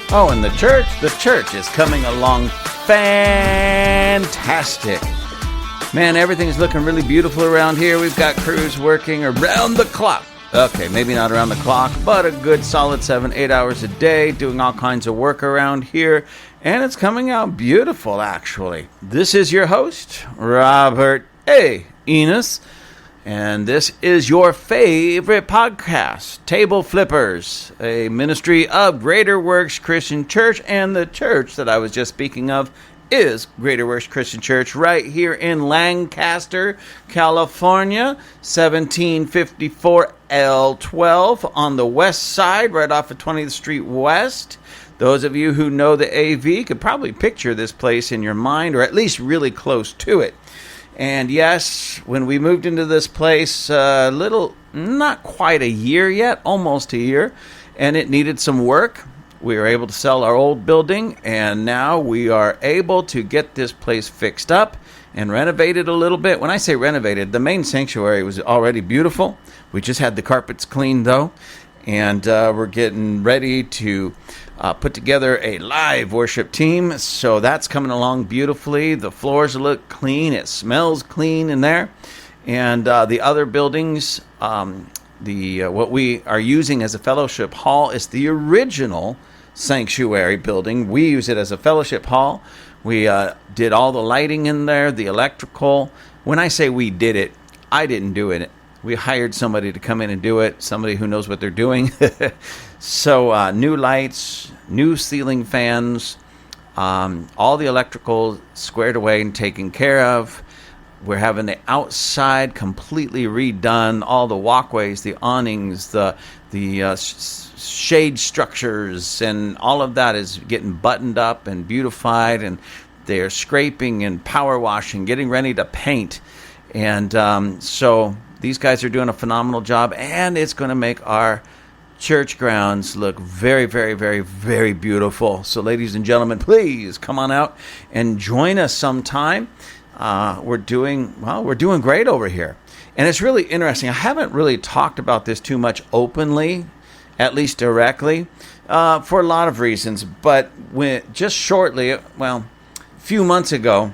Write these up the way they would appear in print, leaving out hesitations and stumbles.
Oh, and the church is coming along fantastic. Man, everything's looking really beautiful around here. We've got crews working around the clock. Okay, maybe not around the clock, but a good solid 7-8 hours a day, doing all kinds of work around here. And it's coming out beautiful, actually. This is your host, Robert A. Enos. And this is your favorite podcast, Table Flippers, a ministry of Greater Works Christian Church. And the church that I was just speaking of is Greater Works Christian Church right here in Lancaster, California, 1754 L12 on the west side, right off of 20th Street West. Those of you who know the AV could probably picture this place in your mind, or at least really close to it. And yes, when we moved into this place, not quite a year yet, almost a year, and it needed some work. We were able to sell our old building, and now we are able to get this place fixed up and renovated a little bit. When I say renovated, the main sanctuary was already beautiful. We just had the carpets cleaned, though, and we're getting ready to put together a live worship team. So that's coming along beautifully. The floors look clean. It smells clean in there. And the other buildings, what we are using as a fellowship hall is the original sanctuary building. We use it as a fellowship hall. We did all the lighting in there, the electrical. When I say we did it, I didn't do it. We hired somebody to come in and do it, somebody who knows what they're doing. So new lights, new ceiling fans, all the electrical squared away and taken care of. We're having the outside completely redone, all the walkways, the awnings, the shade structures, and all of that is getting buttoned up and beautified, and they're scraping and power washing, getting ready to paint. And so these guys are doing a phenomenal job, and it's going to make our church grounds look very, very, very, very beautiful. So ladies and gentlemen, please come on out and join us sometime. We're doing great over here. And it's really interesting. I haven't really talked about this too much openly, at least directly, for a lot of reasons. But just shortly, a few months ago,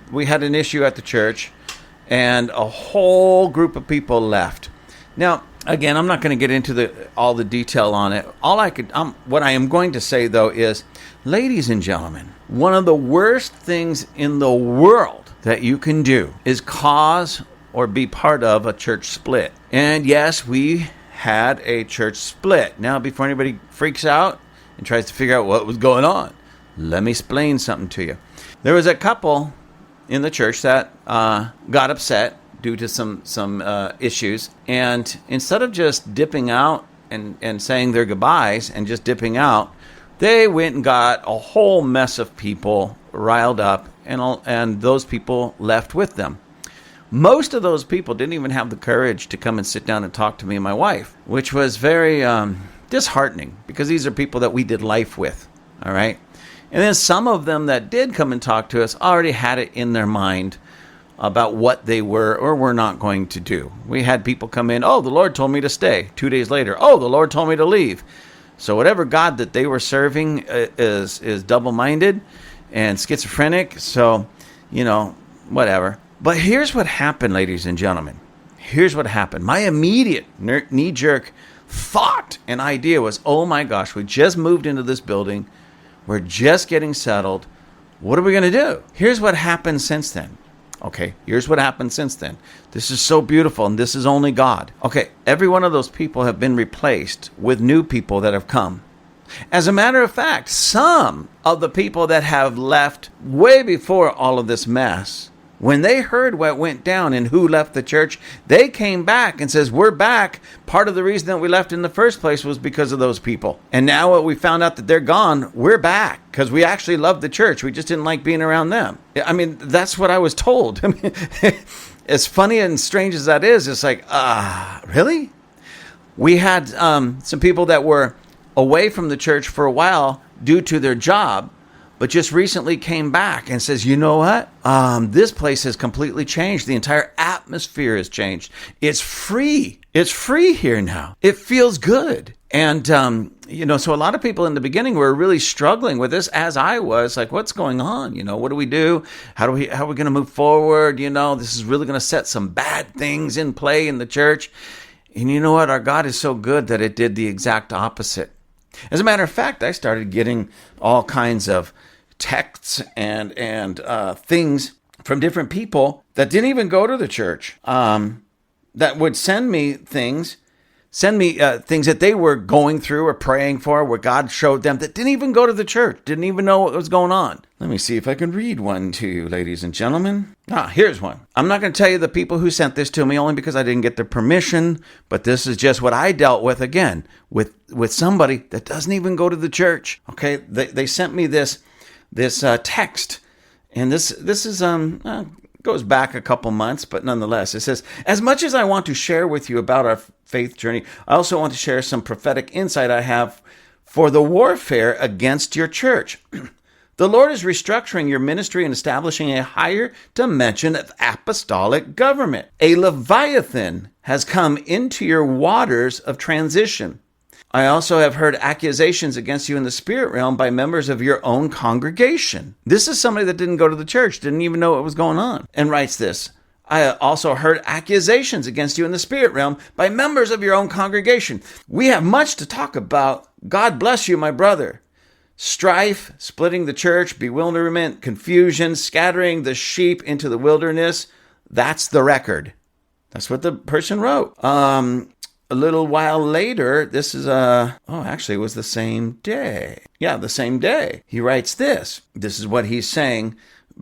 we had an issue at the church, and a whole group of people left. Now, again, I'm not going to get into all the detail on it. What I am going to say, though, is, ladies and gentlemen, one of the worst things in the world that you can do is cause or be part of a church split. And yes, we had a church split. Now, before anybody freaks out and tries to figure out what was going on, let me explain something to you. There was a couple in the church that got upset due to some issues, and instead of just dipping out and saying their goodbyes and just dipping out, they went and got a whole mess of people riled up, and those people left with them. Most of those people didn't even have the courage to come and sit down and talk to me and my wife, which was very disheartening, because these are people that we did life with, all right? And then some of them that did come and talk to us already had it in their mind about what they were or were not going to do. We had people come in, oh, the Lord told me to stay. 2 days later, oh, the Lord told me to leave. So whatever God that they were serving is double-minded and schizophrenic. So, whatever. But here's what happened, ladies and gentlemen. Here's what happened. My immediate knee-jerk thought and idea was, oh my gosh, we just moved into this building. We're just getting settled. What are we going to do? Here's what happened since then. Okay, here's what happened since then. This is so beautiful, and this is only God. Okay, every one of those people have been replaced with new people that have come. As a matter of fact, some of the people that have left way before all of this mess, when they heard what went down and who left the church, they came back and says, we're back. Part of the reason that we left in the first place was because of those people. And now that we found out that they're gone, we're back because we actually loved the church. We just didn't like being around them. I mean, that's what I was told. I mean, as funny and strange as that is, it's like, really? We had some people that were away from the church for a while due to their job, but just recently came back and says, you know what? This place has completely changed. The entire atmosphere has changed. It's free. It's free here now. It feels good. And, so a lot of people in the beginning were really struggling with this, as I was, like, what's going on? What do we do? How are we going to move forward? This is really going to set some bad things in play in the church. And you know what? Our God is so good that it did the exact opposite. As a matter of fact, I started getting all kinds of texts and things from different people that didn't even go to the church, that would send me things that they were going through or praying for, where God showed them, that didn't even go to the church, didn't even know what was going on. Let me see if I can read one to you, ladies and gentlemen. Here's one. I'm not going to tell you the people who sent this to me, only because I didn't get their permission, but this is just what I dealt with, again, with somebody that doesn't even go to the church. Okay, they sent me this text, and this is goes back a couple months, but nonetheless, it says, as much as I want to share with you about our faith journey, I also want to share some prophetic insight I have for the warfare against your church. The Lord is restructuring your ministry and establishing a higher dimension of apostolic government. A Leviathan has come into your waters of transition. I also have heard accusations against you in the spirit realm by members of your own congregation. This is somebody that didn't go to the church, didn't even know what was going on, and writes this. I also heard accusations against you in the spirit realm by members of your own congregation. We have much to talk about. God bless you, my brother. Strife, splitting the church, bewilderment, confusion, scattering the sheep into the wilderness. That's the record. That's what the person wrote. A little while later, this is it was the same day. Yeah, the same day. He writes this. This is what he's saying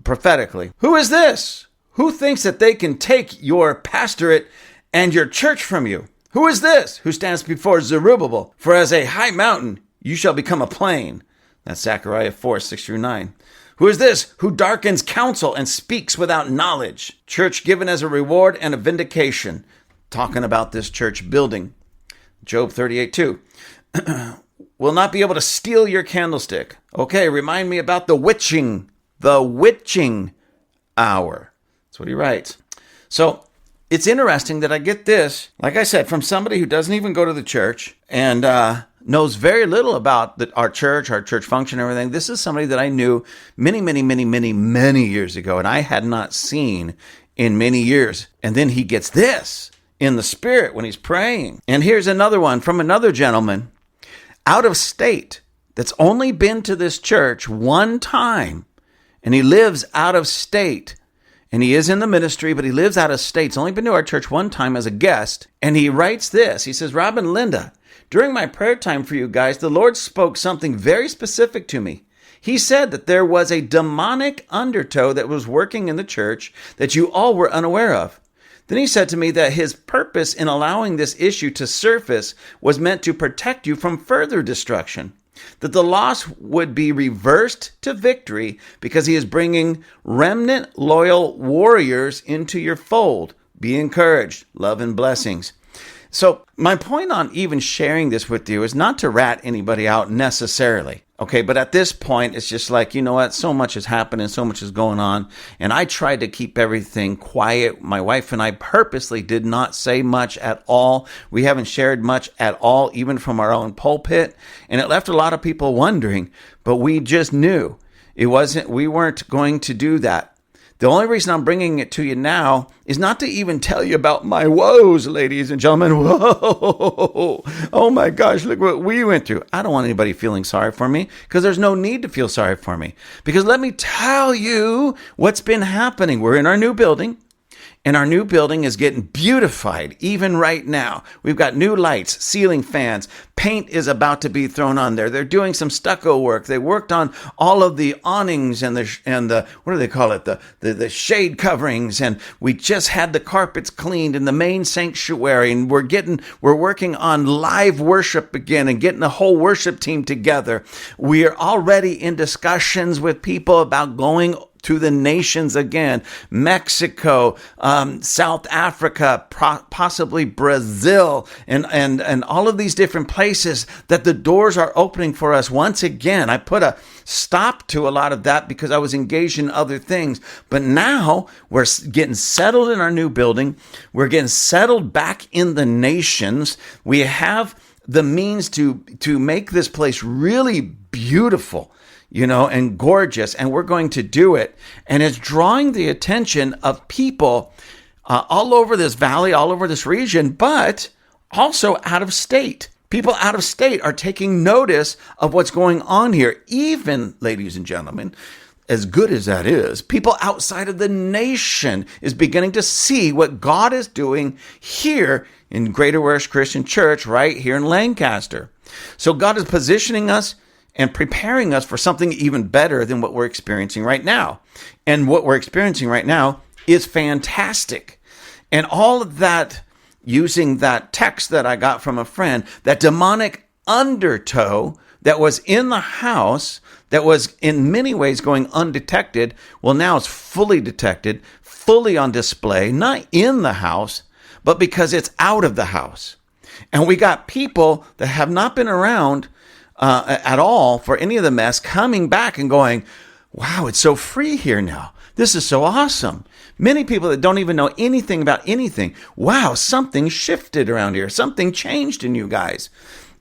prophetically. Who is this? Who thinks that they can take your pastorate and your church from you? Who is this who stands before Zerubbabel? For as a high mountain, you shall become a plain. That's Zechariah 4:6-9. Who is this who darkens counsel and speaks without knowledge? Church given as a reward and a vindication. Talking about this church building. Job 38:2. Will not be able to steal your candlestick. Okay, remind me about the witching hour. That's what he writes. So it's interesting that I get this, like I said, from somebody who doesn't even go to the church and knows very little about our church function, and everything. This is somebody that I knew many, many, many, many, many years ago, and I had not seen in many years. And then he gets this in the spirit when he's praying. And here's another one from another gentleman out of state that's only been to this church one time, and he lives out of state. And he is in the ministry, but he lives out of state. He's only been to our church one time as a guest. And he writes this. He says, Rob and Linda, during my prayer time for you guys, the Lord spoke something very specific to me. He said that there was a demonic undertow that was working in the church that you all were unaware of. Then he said to me that his purpose in allowing this issue to surface was meant to protect you from further destruction, that the loss would be reversed to victory because he is bringing remnant loyal warriors into your fold. Be encouraged. Love and blessings. So my point on even sharing this with you is not to rat anybody out necessarily. Okay, but at this point, it's just like, you know what? So much is happening, so much is going on. And I tried to keep everything quiet. My wife and I purposely did not say much at all. We haven't shared much at all, even from our own pulpit. And it left a lot of people wondering, but we just knew we weren't going to do that. The only reason I'm bringing it to you now is not to even tell you about my woes, ladies and gentlemen. Whoa! Oh my gosh, look what we went through. I don't want anybody feeling sorry for me because there's no need to feel sorry for me. Because let me tell you what's been happening. We're in our new building. And our new building is getting beautified even right now. We've got new lights, ceiling fans. Paint is about to be thrown on there. They're doing some stucco work. They worked on all of the awnings and the what do they call it? The shade coverings. And we just had the carpets cleaned in the main sanctuary. And we're working on live worship again and getting the whole worship team together. We are already in discussions with people about going to the nations again. Mexico, South Africa, possibly Brazil, and all of these different places that the doors are opening for us once again. I put a stop to a lot of that because I was engaged in other things. But now we're getting settled in our new building. We're getting settled back in the nations. We have the means to make this place really beautiful, and gorgeous, and we're going to do it. And it's drawing the attention of people all over this valley, all over this region, but also out of state. People out of state are taking notice of what's going on here. Even, ladies and gentlemen, as good as that is, people outside of the nation is beginning to see what God is doing here in Greater West Christian Church right here in Lancaster. So God is positioning us and preparing us for something even better than what we're experiencing right now. And what we're experiencing right now is fantastic. And all of that, using that text that I got from a friend, that demonic undertow that was in the house, that was in many ways going undetected, well, now it's fully detected, fully on display, not in the house, but because it's out of the house. And we got people that have not been around at all for any of the mess coming back and going, wow, it's so free here now. This is so awesome. Many people that don't even know anything about anything. Wow, something shifted around here. Something changed in you guys.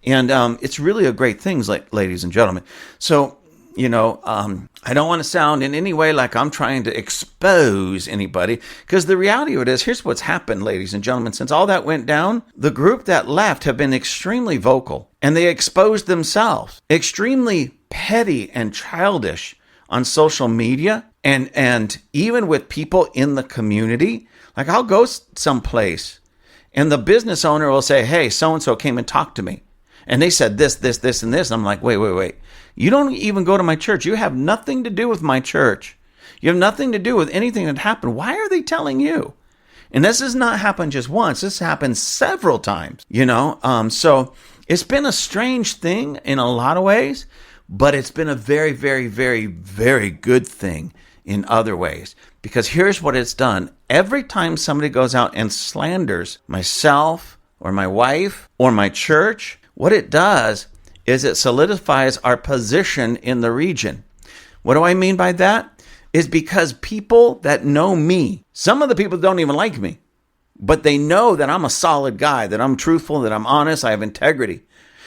And it's really a great thing, ladies and gentlemen. So, I don't want to sound in any way like I'm trying to expose anybody, because the reality of it is, here's what's happened, ladies and gentlemen. Since all that went down, the group that left have been extremely vocal, and they exposed themselves, extremely petty and childish on social media, and even with people in the community. Like, I'll go someplace, and the business owner will say, hey, so-and-so came and talked to me, and they said this, this, this, and this. And I'm like, wait. You don't even go to my church. You have nothing to do with my church. You have nothing to do with anything that happened. Why are they telling you? And this has not happened just once. This happened several times, So it's been a strange thing in a lot of ways, but it's been a very, very, very, very good thing in other ways. Because here's what it's done. Every time somebody goes out and slanders myself or my wife or my church, what it does is it solidifies our position in the region. What do I mean by that? Is because people that know me, some of the people don't even like me, but they know that I'm a solid guy, that I'm truthful, that I'm honest, I have integrity.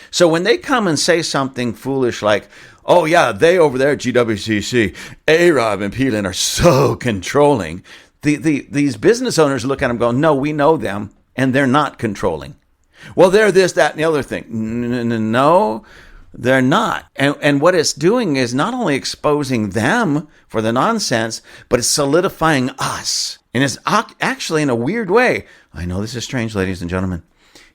So when they come and say something foolish like, oh yeah, they over there at GWCC, A-Rob and Papillon are so controlling, these business owners look at them and go, no, we know them, and they're not controlling. Well, they're this, that, and the other thing. No, they're not. And what it's doing is not only exposing them for the nonsense, but it's solidifying us. And it's actually, in a weird way, I know this is strange, ladies and gentlemen,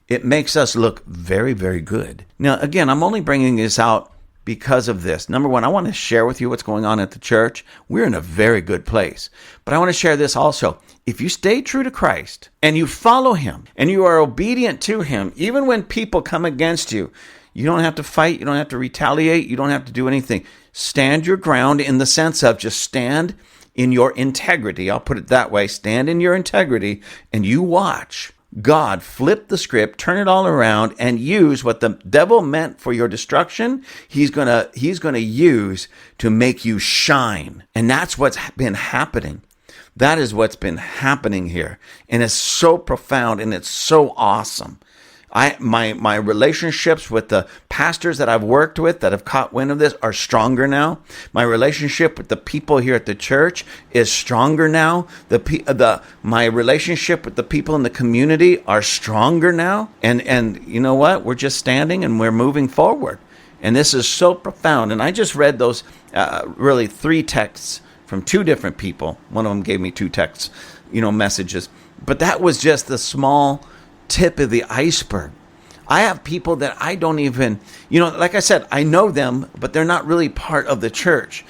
it makes us look very, very good. Now, again, I'm only bringing this out because of this. Number one, I want to share with you what's going on at the church. We're in a very good place. But I want to share this also. If you stay true to Christ and you follow him and you are obedient to him, even when people come against you, you don't have to fight. You don't have to retaliate. You don't have to do anything. Stand your ground in the sense of just stand in your integrity. I'll put it that way. Stand in your integrity and you watch God flip the script, turn it all around, and use what the devil meant for your destruction. He's gonna use to make you shine. And that's what's been happening. That is what's been happening here. And it's so profound and it's so awesome. My relationships with the pastors that I've worked with that have caught wind of this are stronger now. My relationship with the people here at the church is stronger now. My relationship with the people in the community are stronger now. And you know what? We're just standing and we're moving forward. And this is so profound. And I just read those really 3 texts from 2 different people. One of them gave me 2 texts, messages. But that was just the small tip of the iceberg. I have people that I don't even, like I said, I know them, but they're not really part of the church.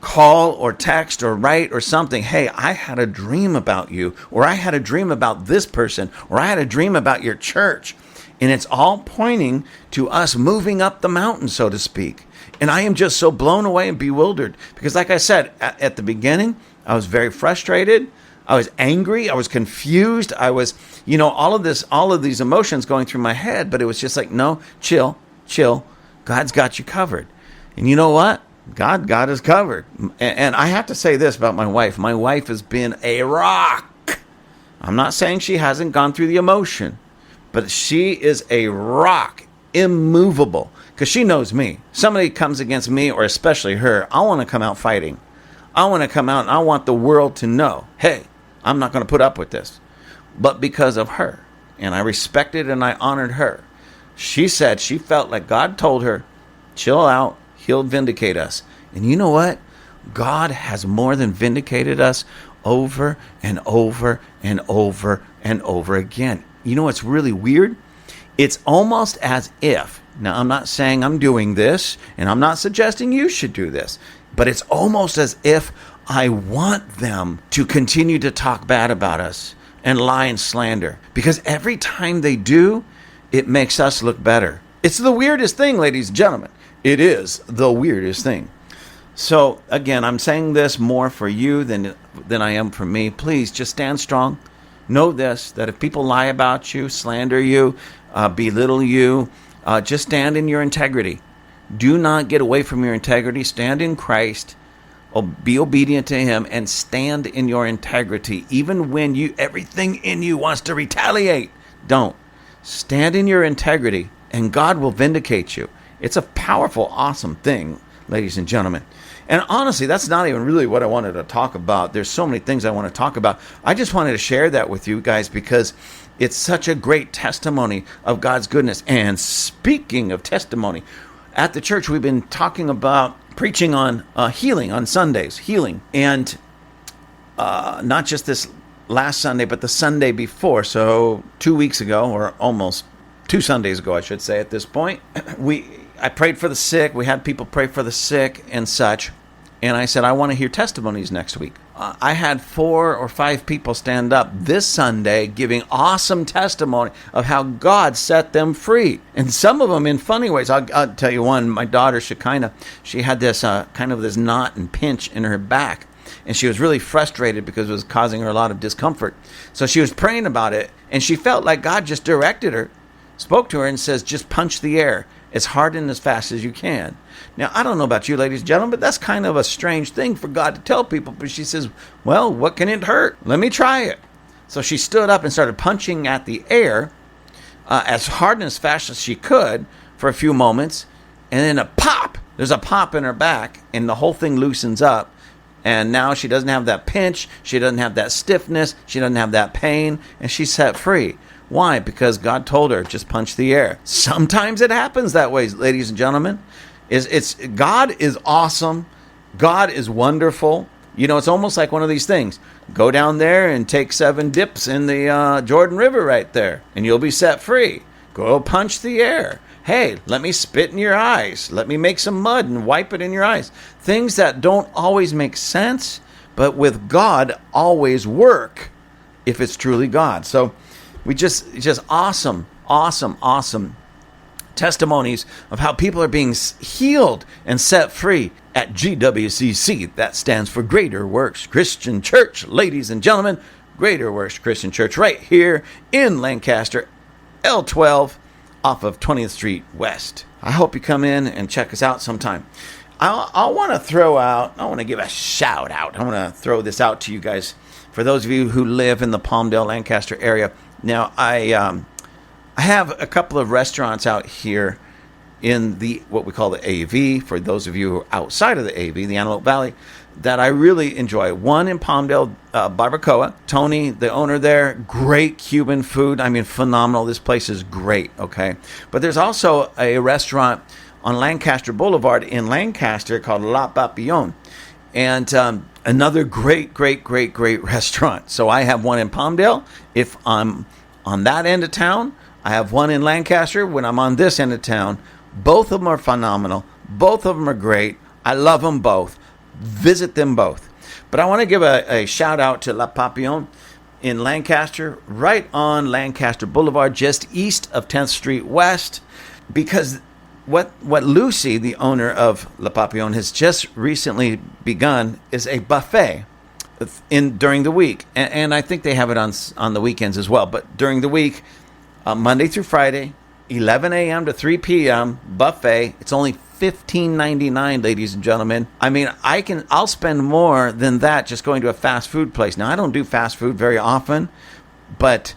Call or text or write or something. Hey, I had a dream about you, or I had a dream about this person, or I had a dream about your church. And it's all pointing to us moving up the mountain, so to speak. And I am just so blown away and bewildered because, like I said, at the beginning, I was very frustrated. I was angry. I was confused. I was, all of these emotions going through my head. But it was just like, no, chill. God's got you covered. And you know what? God is covered. And I have to say this about my wife. My wife has been a rock. I'm not saying she hasn't gone through the emotion, but she is a rock, immovable, because she knows me. Somebody comes against me, or especially her, I want to come out fighting. I want to come out and I want the world to know, hey, I'm not going to put up with this. But because of her, and I respected and I honored her, she said she felt like God told her, chill out, he'll vindicate us. And you know what? God has more than vindicated us over and over and over and over again. You know what's really weird? It's almost as if, now I'm not saying I'm doing this, and I'm not suggesting you should do this, but it's almost as if I want them to continue to talk bad about us and lie and slander. Because every time they do, it makes us look better. It's the weirdest thing, ladies and gentlemen. It is the weirdest thing. So, again, I'm saying this more for you than I am for me. Please, just stand strong. Know this, that if people lie about you, slander you, belittle you, just stand in your integrity. Do not get away from your integrity. Stand in Christ. Be obedient to him and stand in your integrity. Even when everything in you wants to retaliate, don't. Stand in your integrity and God will vindicate you. It's a powerful, awesome thing, ladies and gentlemen. And honestly, that's not even really what I wanted to talk about. There's so many things I want to talk about. I just wanted to share that with you guys because it's such a great testimony of God's goodness. And speaking of testimony, at the church, we've been talking about preaching on healing on Sundays, healing. And not just this last Sunday, but the Sunday before. So 2 weeks ago, or almost 2 Sundays ago, I should say at this point, I prayed for the sick. We had people pray for the sick and such. And I said, I want to hear testimonies next week. I had 4 or 5 people stand up this Sunday giving awesome testimony of how God set them free. And some of them in funny ways. I'll tell you one. My daughter, Shekinah, she had this kind of this knot and pinch in her back. And she was really frustrated because it was causing her a lot of discomfort. So she was praying about it. And she felt like God just directed her, spoke to her and says, just punch the air as hard and as fast as you can. Now, I don't know about you, ladies and gentlemen, but that's kind of a strange thing for God to tell people. But she says, well, what can it hurt? Let me try it. So she stood up and started punching at the air as hard and as fast as she could for a few moments. And then a pop. There's a pop in her back, and the whole thing loosens up. And now she doesn't have that pinch. She doesn't have that stiffness. She doesn't have that pain. And she's set free. Why? Because God told her, just punch the air. Sometimes it happens that way, ladies and gentlemen. God is awesome. God is wonderful. It's almost like one of these things. Go down there and take 7 dips in the Jordan River right there, and you'll be set free. Go punch the air. Hey, let me spit in your eyes. Let me make some mud and wipe it in your eyes. Things that don't always make sense, but with God always work if it's truly God. So we just awesome testimonies of how people are being healed and set free at GWCC. That stands for Greater Works Christian Church, ladies and gentlemen. Greater Works Christian Church right here in Lancaster, L12 off of 20th Street West. I hope you come in and check us out sometime. I want to give a shout out. I want to throw this out to you guys. For those of you who live in the Palmdale, Lancaster area, now I have a couple of restaurants out here in what we call the AV. For those of you who are outside of the AV, the Antelope Valley, that I really enjoy. One in Palmdale, Barbacoa. Tony, the owner there, great Cuban food. I mean, phenomenal. This place is great, okay? But there's also a restaurant on Lancaster Boulevard in Lancaster called La Papillon. And another great restaurant. So I have one in Palmdale. If I'm on that end of town, I have one in Lancaster. When I'm on this end of town, both of them are phenomenal. Both of them are great. I love them both. Visit them both. But I want to give a shout out to La Papillon in Lancaster, right on Lancaster Boulevard, just east of 10th Street West, because what Lucy, the owner of Le Papillon, has just recently begun is a buffet during the week, and I think they have it on the weekends as well. But during the week, Monday through Friday, 11 a.m. to 3 p.m. buffet. It's only $15.99, ladies and gentlemen. I mean, I'll spend more than that just going to a fast food place. Now, I don't do fast food very often, but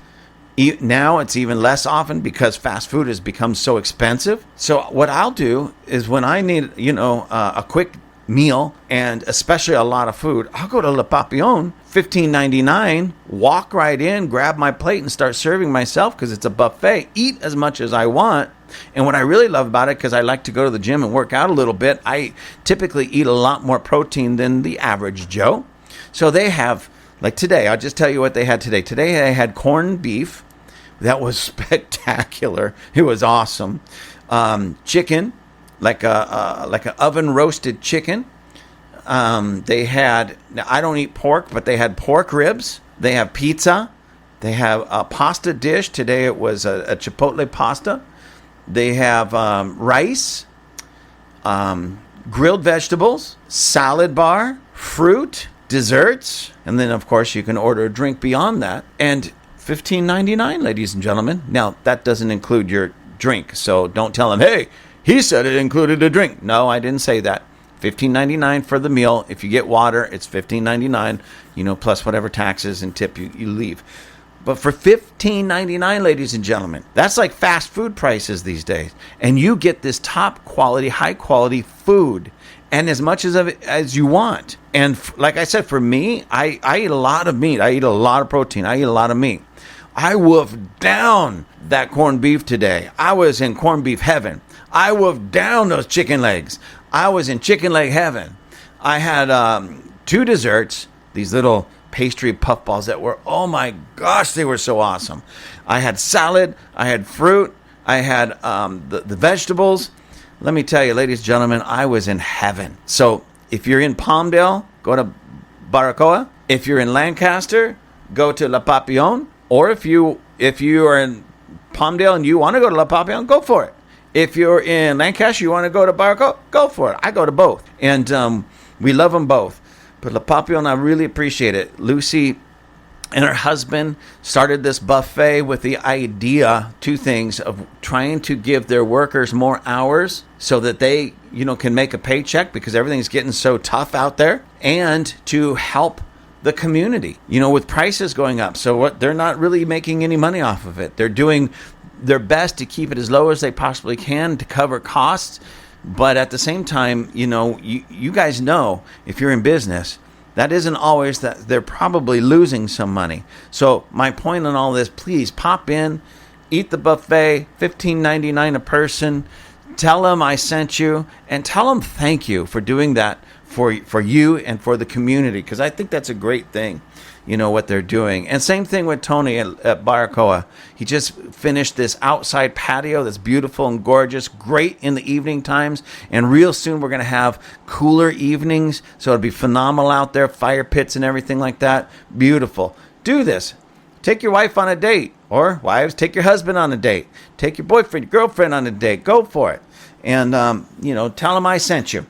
now it's even less often because fast food has become so expensive. So what I'll do is when I need, a quick meal and especially a lot of food, I'll go to Le Papillon, $15.99, walk right in, grab my plate and start serving myself because it's a buffet. Eat as much as I want. And what I really love about it, because I like to go to the gym and work out a little bit, I typically eat a lot more protein than the average Joe. So they have, like today, I'll just tell you what they had today. Today they had corned beef. That was spectacular. It was awesome. Chicken, like a oven roasted chicken. They had, now I don't eat pork, but they had pork ribs. They have pizza. They have a pasta dish. Today it was a chipotle pasta. They have rice, grilled vegetables, salad bar, fruit, desserts, and then of course you can order a drink beyond that. And $15.99, ladies and gentlemen. Now that doesn't include your drink, so don't tell them, hey, he said it included a drink. No, I didn't say that. $15.99 for the meal. If you get water, it's $15.99, plus whatever taxes and tip you leave. But for $15.99, ladies and gentlemen, that's like fast food prices these days. And you get this top quality, high quality food and as much of it as you want. And like I said, for me, I eat a lot of meat. I eat a lot of protein. I eat a lot of meat. I wolfed down that corned beef today. I was in corned beef heaven. I wolfed down those chicken legs. I was in chicken leg heaven. I had 2 desserts, these little pastry puffballs that were, oh my gosh, they were so awesome. I had salad, I had fruit, I had the vegetables. Let me tell you, ladies and gentlemen, I was in heaven. So if you're in Palmdale, go to Baracoa. If you're in Lancaster, go to Le Papillon. Or if you are in Palmdale and you want to go to Le Papillon, go for it. If you're in Lancaster, you want to go to Baracoa, go for it. I go to both. And we love them both. But Le Papillon, I really appreciate it. Lucy and her husband started this buffet with the idea, 2 things, of trying to give their workers more hours so that they, can make a paycheck because everything's getting so tough out there, and to help the community, with prices going up. So they're not really making any money off of it. They're doing their best to keep it as low as they possibly can to cover costs. But at the same time, you guys know, if you're in business, that isn't always that. They're probably losing some money. So my point on all this, please pop in, eat the buffet, $15.99 a person. Tell them I sent you, and tell them thank you for doing that for you and for the community, because I think that's a great thing, what they're doing. And same thing with Tony at Baracoa. He just finished this outside patio that's beautiful and gorgeous, great in the evening times. And real soon we're going to have cooler evenings, so it'll be phenomenal out there, fire pits and everything like that. Beautiful. Do this. Take your wife on a date, or wives, take your husband on a date. Take your boyfriend, your girlfriend on a date. Go for it. And, tell them I sent you.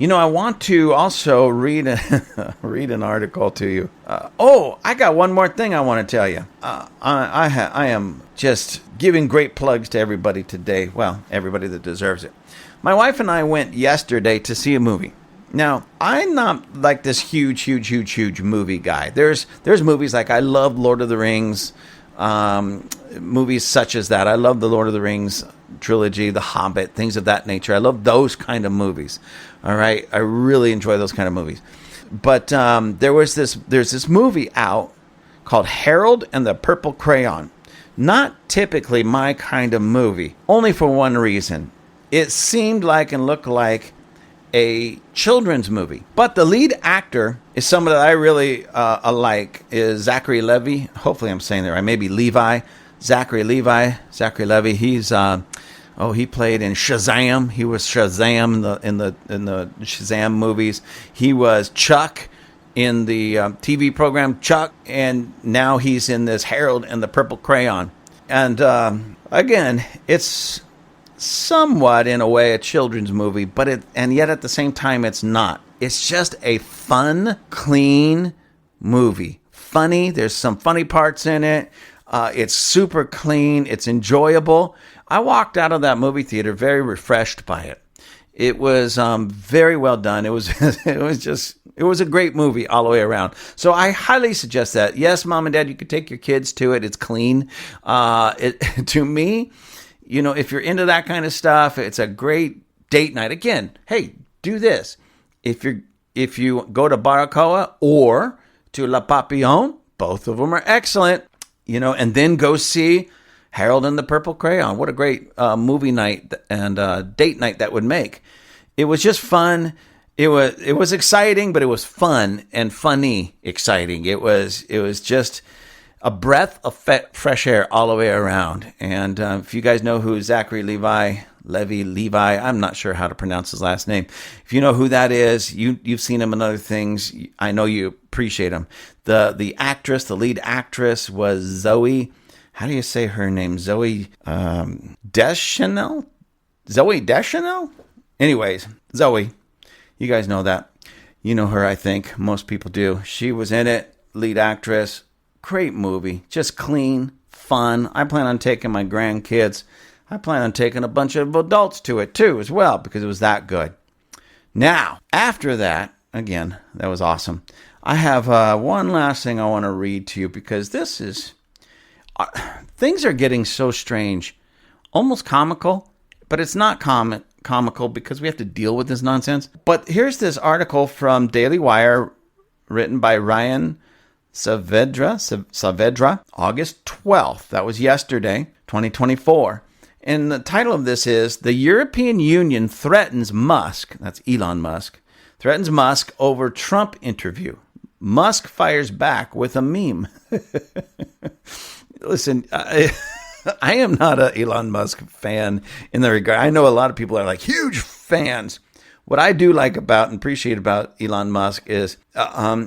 I want to also read an article to you. I got one more thing I want to tell you. I am just giving great plugs to everybody today. Well, everybody that deserves it. My wife and I went yesterday to see a movie. Now, I'm not like this huge movie guy. There's movies like, I love Lord of the Rings, movies such as that. I love the Lord of the Rings trilogy, The Hobbit, things of that nature. I love those kind of movies. All right, I really enjoy those kind of movies. But there's this movie out called Harold and the Purple Crayon. Not typically my kind of movie, only for one reason. It seemed like and looked like a children's movie. But the lead actor is someone that I really like, is Zachary Levi. Hopefully I'm saying that right. Maybe Levi. Zachary Levi. He's he played in Shazam. He was Shazam in the Shazam movies. He was Chuck in the TV program Chuck, and now he's in this Harold and the Purple Crayon. And again, it's somewhat in a way a children's movie, and yet at the same time it's not. It's just a fun, clean movie. Funny, there's some funny parts in it. It's super clean. It's enjoyable. I walked out of that movie theater very refreshed by it. It was very well done. It was it was a great movie all the way around. So I highly suggest that. Yes, mom and dad, you could take your kids to it. It's clean. To me, if you're into that kind of stuff, it's a great date night. Again, hey, do this. If you go to Baracoa or to La Papillon, both of them are excellent. And then go see Harold and the Purple Crayon. What a great movie night and date night that would make. It was just fun. It was exciting, but it was fun and funny exciting. It was just a breath of fresh air all the way around. And if you guys know who Zachary Levi, I'm not sure how to pronounce his last name. If you know who that is, you've seen him in other things. I know you appreciate him. The actress, the lead actress was Zoe. How do you say her name? Zoe Deschanel? Zoe Deschanel? Anyways, Zoe. You guys know that. You know her, I think. Most people do. She was in it. Lead actress. Great movie. Just clean, fun. I plan on taking my grandkids. I plan on taking a bunch of adults to it too as well because it was that good. Now, after that, again, that was awesome. I have one last thing I want to read to you because this is... things are getting so strange. Almost comical, but it's not comical because we have to deal with this nonsense. But here's this article from Daily Wire written by Ryan Saavedra, August 12th. That was yesterday, 2024. And the title of this is, The European Union Threatens Musk, that's Elon Musk, threatens Musk over Trump interview. Musk fires back with a meme. Listen, I am not an Elon Musk fan in the regard. I know a lot of people are like huge fans. What I do like about and appreciate about Elon Musk is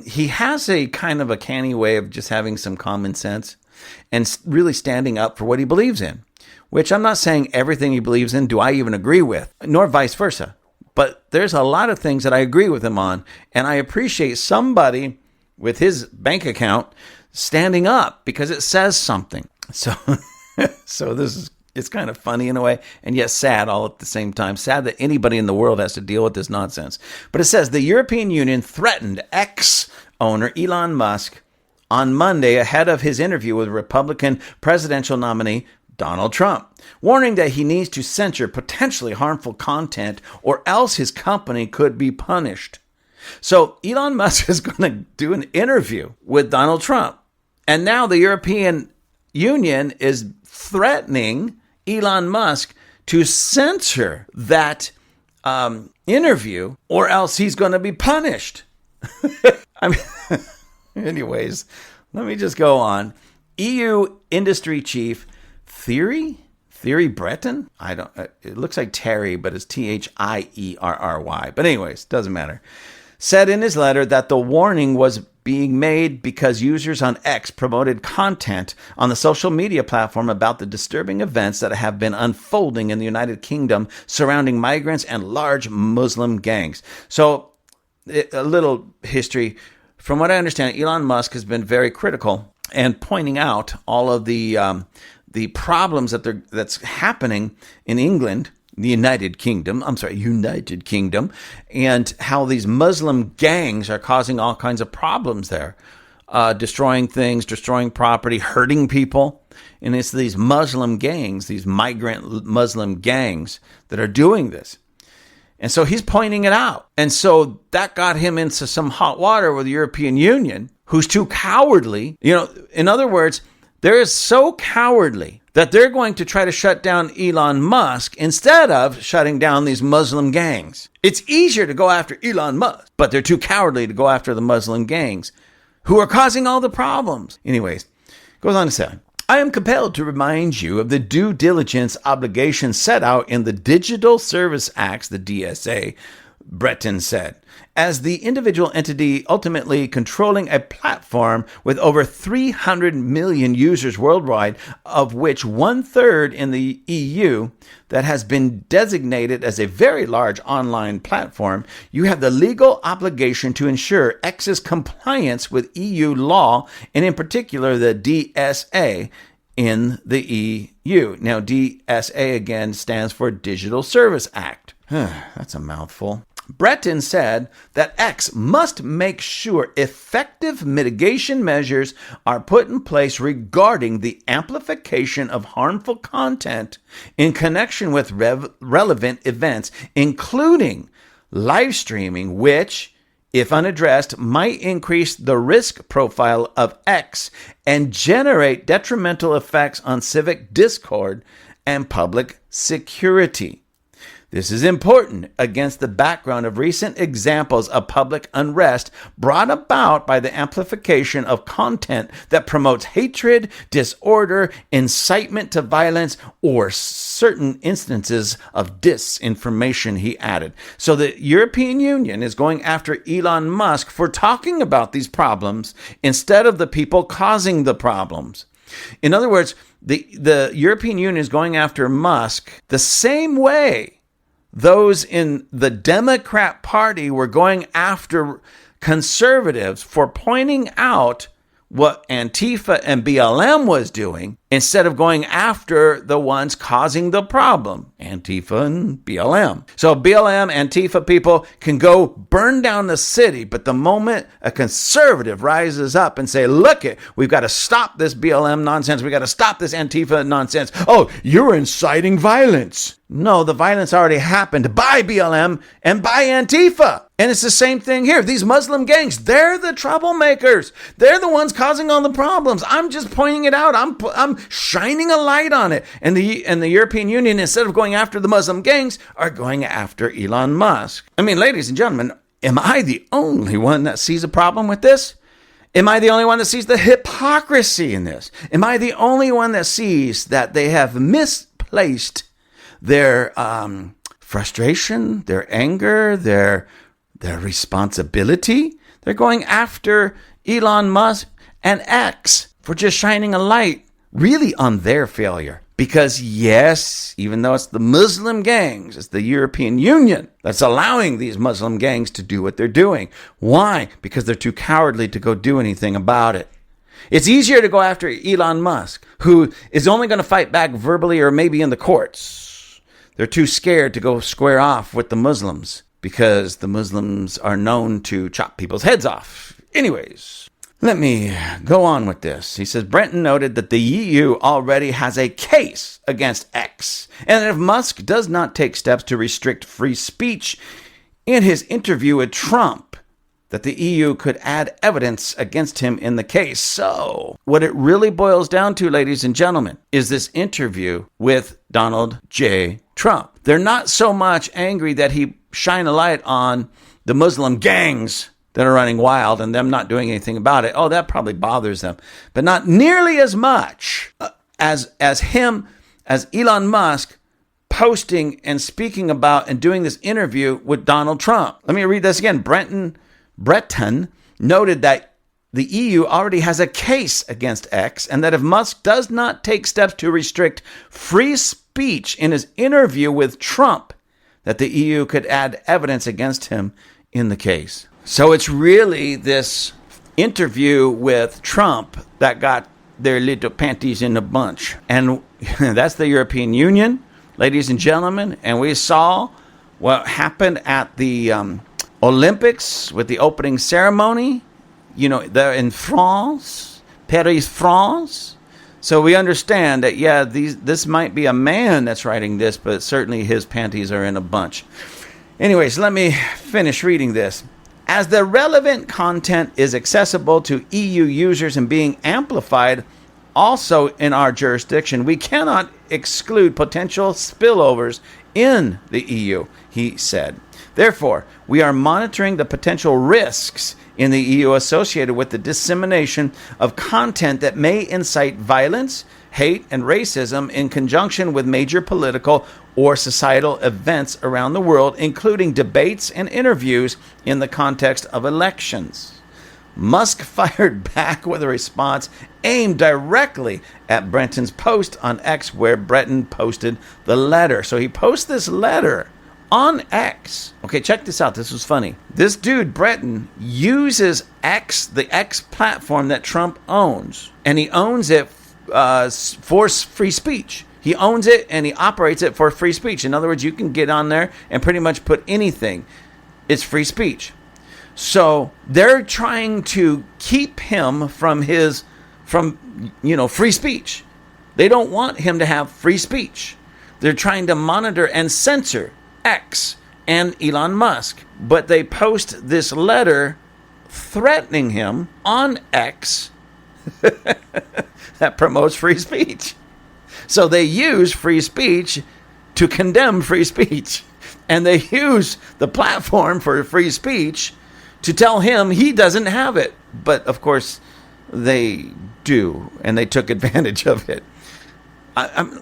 he has a kind of a canny way of just having some common sense and really standing up for what he believes in, which I'm not saying everything he believes in do I even agree with, nor vice versa. But there's a lot of things that I agree with him on, and I appreciate somebody with his bank account standing up because it says something. So it's kind of funny in a way, and yet sad all at the same time. Sad that anybody in the world has to deal with this nonsense. But it says the European Union threatened ex-owner Elon Musk on Monday ahead of his interview with Republican presidential nominee Donald Trump, warning that he needs to censor potentially harmful content or else his company could be punished. So Elon Musk is going to do an interview with Donald Trump. And now the European Union is threatening Elon Musk to censor that interview or else he's going to be punished. I mean, anyways, let me just go on. EU industry chief Thierry Breton? It looks like Terry, but it's Thierry. But anyways, doesn't matter. Said in his letter that the warning was being made because users on X promoted content on the social media platform about the disturbing events that have been unfolding in the United Kingdom surrounding migrants and large Muslim gangs. So, a little history. From what I understand, Elon Musk has been very critical and pointing out all of the problems that's happening in England, the United Kingdom, and how these Muslim gangs are causing all kinds of problems there, destroying things, destroying property, hurting people. And it's these Muslim gangs, these migrant Muslim gangs that are doing this. And so he's pointing it out. And so that got him into some hot water with the European Union, who's too cowardly. In other words, they're so cowardly that they're going to try to shut down Elon Musk instead of shutting down these Muslim gangs. It's easier to go after Elon Musk, but they're too cowardly to go after the Muslim gangs who are causing all the problems. Anyways, goes on to say, I am compelled to remind you of the due diligence obligations set out in the Digital Service Acts, the DSA, Breton said. As the individual entity ultimately controlling a platform with over 300 million users worldwide, of which 1/3 in the EU, that has been designated as a very large online platform, you have the legal obligation to ensure X's compliance with EU law, and in particular the DSA in the EU. Now, DSA again stands for Digital Service Act. That's a mouthful. Breton said that X must make sure effective mitigation measures are put in place regarding the amplification of harmful content in connection with relevant events, including live streaming, which, if unaddressed, might increase the risk profile of X and generate detrimental effects on civic discord and public security. This is important against the background of recent examples of public unrest brought about by the amplification of content that promotes hatred, disorder, incitement to violence, or certain instances of disinformation, he added. So the European Union is going after Elon Musk for talking about these problems instead of the people causing the problems. In other words, the European Union is going after Musk the same way those in the Democrat Party were going after conservatives for pointing out what Antifa and BLM was doing instead of going after the ones causing the problem, Antifa and BLM. So BLM, Antifa people can go burn down the city, but the moment a conservative rises up and say, look it, we've got to stop this BLM nonsense, we've got to stop this Antifa nonsense. Oh, you're inciting violence. No, the violence already happened by BLM and by Antifa. And it's the same thing here. These Muslim gangs, they're the troublemakers. They're the ones causing all the problems. I'm just pointing it out. I'm shining a light on it. And the European Union, instead of going after the Muslim gangs, are going after Elon Musk. I mean, ladies and gentlemen, am I the only one that sees a problem with this? Am I the only one that sees the hypocrisy in this? Am I the only one that sees that they have misplaced their frustration, their anger, their responsibility? They're going after Elon Musk and X for just shining a light really on their failure. Because yes, even though it's the Muslim gangs, it's the European Union that's allowing these Muslim gangs to do what they're doing. Why? Because they're too cowardly to go do anything about it. It's easier to go after Elon Musk, who is only going to fight back verbally or maybe in the courts. They're too scared to go square off with the Muslims because the Muslims are known to chop people's heads off. Anyways, let me go on with this. He says, Breton noted that the EU already has a case against X, and if Musk does not take steps to restrict free speech in his interview with Trump, that the EU could add evidence against him in the case. So, what it really boils down to, ladies and gentlemen, is this interview with Donald J. Trump. They're not so much angry that he shine a light on the Muslim gangs that are running wild and them not doing anything about it. Oh, that probably bothers them. But not nearly as much as Elon Musk posting and speaking about and doing this interview with Donald Trump. Let me read this again. Breton noted that the EU already has a case against X, and that if Musk does not take steps to restrict free speech in his interview with Trump, that the EU could add evidence against him in the case. So it's really this interview with Trump that got their little panties in a bunch. And that's the European Union, ladies and gentlemen. And we saw what happened at the Olympics with the opening ceremony. You know, they're in France, Paris, France. So we understand that, yeah, this might be a man that's writing this, but certainly his panties are in a bunch. Anyways, let me finish reading this. As the relevant content is accessible to EU users and being amplified also in our jurisdiction, we cannot exclude potential spillovers in the EU, he said. Therefore, we are monitoring the potential risks in the EU associated with the dissemination of content that may incite violence, hate, and racism in conjunction with major political or societal events around the world, including debates and interviews in the context of elections. Musk fired back with a response aimed directly at Breton's post on X, where Breton posted the letter. So he posts this letter on X. Okay, check this out. This was funny. This dude, Breton, uses X, the X platform that Trump owns, and he owns it for free speech. He owns it and he operates it for free speech. In other words, you can get on there and pretty much put anything. It's free speech. So they're trying to keep him from free speech. They don't want him to have free speech. They're trying to monitor and censor X and Elon Musk. But they post this letter threatening him on X that promotes free speech. So they use free speech to condemn free speech. And they use the platform for free speech to tell him he doesn't have it. But, of course, they do, and they took advantage of it.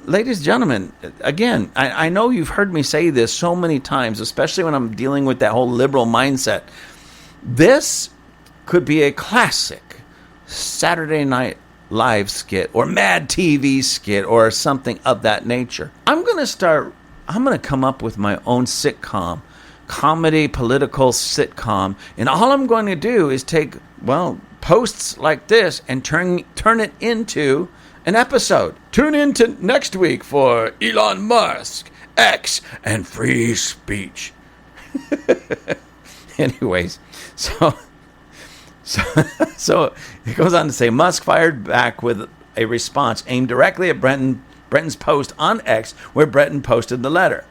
Ladies and gentlemen, again, I know you've heard me say this so many times, especially when I'm dealing with that whole liberal mindset. This could be a classic Saturday Night Live skit or Mad TV skit or something of that nature. I'm going to come up with my own sitcom, comedy, political sitcom, and all I'm going to do is take, posts like this and turn it into an episode. Tune in to next week for Elon Musk, X, and free speech. Anyways, so it goes on to say, Musk fired back with a response aimed directly at Breton's post on X, where Breton posted the letter.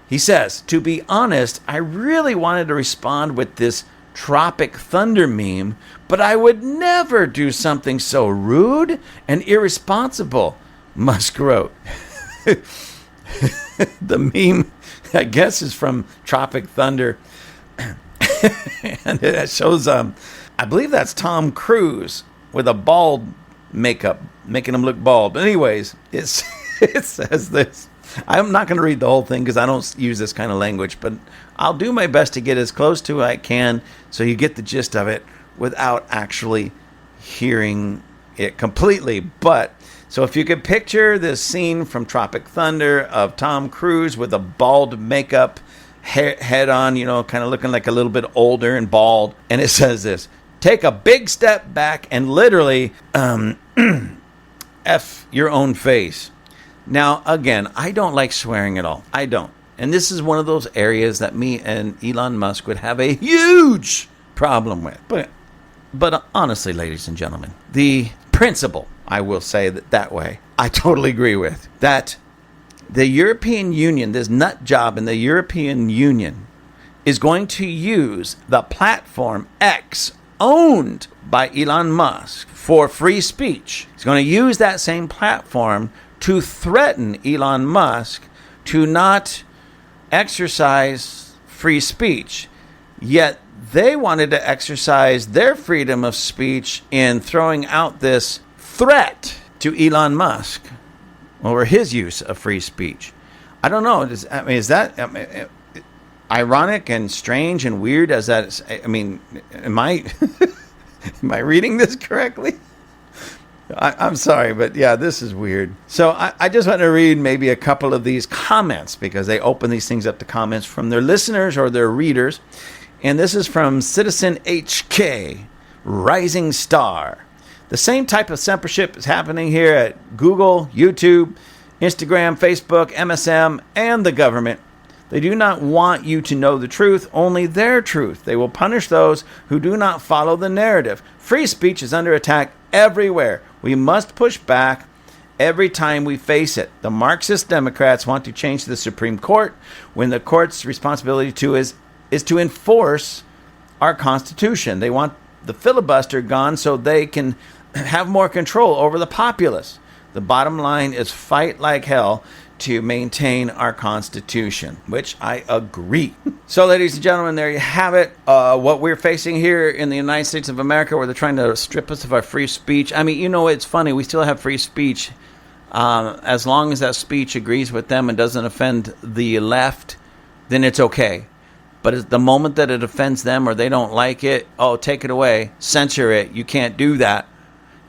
He says, to be honest, I really wanted to respond with this Tropic Thunder meme, but I would never do something so rude and irresponsible, Musk wrote. The meme, I guess, is from Tropic Thunder. And it shows, I believe that's Tom Cruise with a bald makeup, making him look bald. But anyways, it says this. I'm not going to read the whole thing because I don't use this kind of language, but I'll do my best to get as close to I can so you get the gist of it without actually hearing it completely. But so if you could picture this scene from Tropic Thunder of Tom Cruise with a bald makeup head on, kind of looking like a little bit older and bald. And it says this: take a big step back and literally F your own face. Now, again, I don't like swearing at all. I don't. And this is one of those areas that me and Elon Musk would have a huge problem with. But honestly, ladies and gentlemen, the principle, I will say that way, I totally agree with. That the European Union, this nut job in the European Union, is going to use the platform X, owned by Elon Musk, for free speech. He's going to use that same platform to threaten Elon Musk to not exercise free speech. Yet they wanted to exercise their freedom of speech in throwing out this threat to Elon Musk over his use of free speech. I don't know. Is that ironic and strange and weird as that is? Am I am I reading this correctly? I'm sorry, but yeah, this is weird. So I just want to read maybe a couple of these comments because they open these things up to comments from their listeners or their readers. And this is from Citizen HK, Rising Star. The same type of censorship is happening here at Google, YouTube, Instagram, Facebook, MSM, and the government. They do not want you to know the truth, only their truth. They will punish those who do not follow the narrative. Free speech is under attack everywhere. We must push back every time we face it. The Marxist Democrats want to change the Supreme Court when the court's responsibility is to enforce our Constitution. They want the filibuster gone so they can have more control over the populace. The bottom line is fight like hell to maintain our Constitution, which I agree. So, ladies and gentlemen, there you have it. What we're facing here in the United States of America, where they're trying to strip us of our free speech. It's funny. We still have free speech as long as that speech agrees with them and doesn't offend the left, then it's okay. But at the moment that it offends them or they don't like it, oh, take it away, censor it. You can't do that,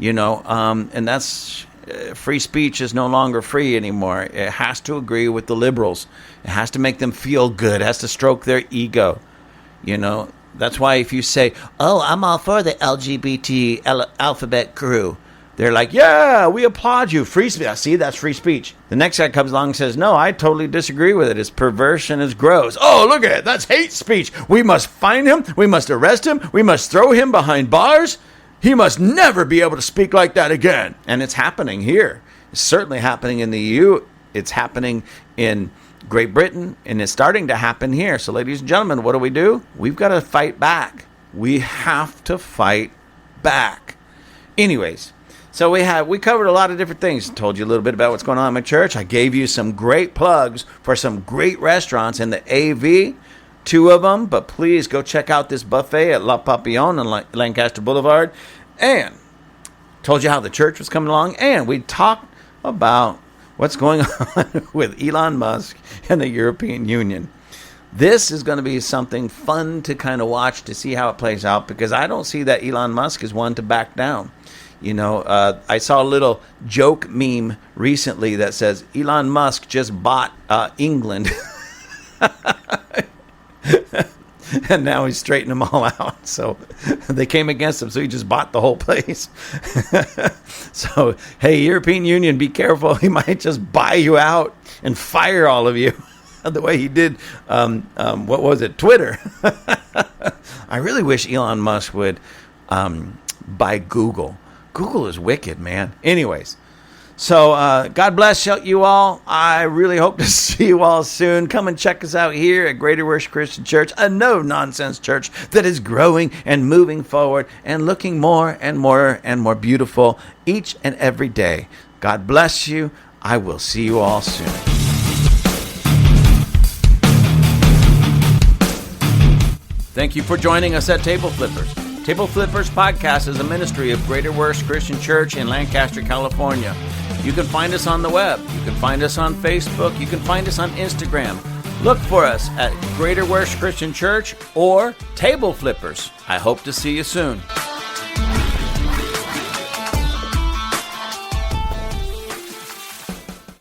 and that's free speech is no longer free anymore. It has to agree with the liberals. It has to make them feel good. It has to stroke their ego. That's why if you say, oh, I'm all for the LGBT alphabet crew, they're like, yeah, we applaud you. Free speech. See, that's free speech. The next guy comes along and says, no, I totally disagree with it. It's perverse and it's gross. Oh, look at it. That's hate speech. We must find him. We must arrest him. We must throw him behind bars. He must never be able to speak like that again. And it's happening here. It's certainly happening in the EU. It's happening in Great Britain. And it's starting to happen here. So, ladies and gentlemen, what do? We've got to fight back. We have to fight back. Anyways. So we covered a lot of different things. Told you a little bit about what's going on in my church. I gave you some great plugs for some great restaurants in the AV, 2 of them. But please go check out this buffet at La Papillon on Lancaster Boulevard. And told you how the church was coming along. And we talked about what's going on with Elon Musk and the European Union. This is going to be something fun to kind of watch to see how it plays out, because I don't see that Elon Musk is one to back down. I saw a little joke meme recently that says Elon Musk just bought England. And now he's straightening them all out. So they came against him, so he just bought the whole place. So, hey, European Union, be careful. He might just buy you out and fire all of you the way he did, Twitter. I really wish Elon Musk would buy Google. Google is wicked, man. Anyways, so God bless you all. I really hope to see you all soon. Come and check us out here at Greater Worship Christian Church, a no-nonsense church that is growing and moving forward and looking more and more and more beautiful each and every day. God bless you. I will see you all soon. Thank you for joining us at Table Flippers. Table Flippers Podcast is a ministry of Greater Worship Christian Church in Lancaster, California. You can find us on the web. You can find us on Facebook. You can find us on Instagram. Look for us at Greater Worship Christian Church or Table Flippers. I hope to see you soon.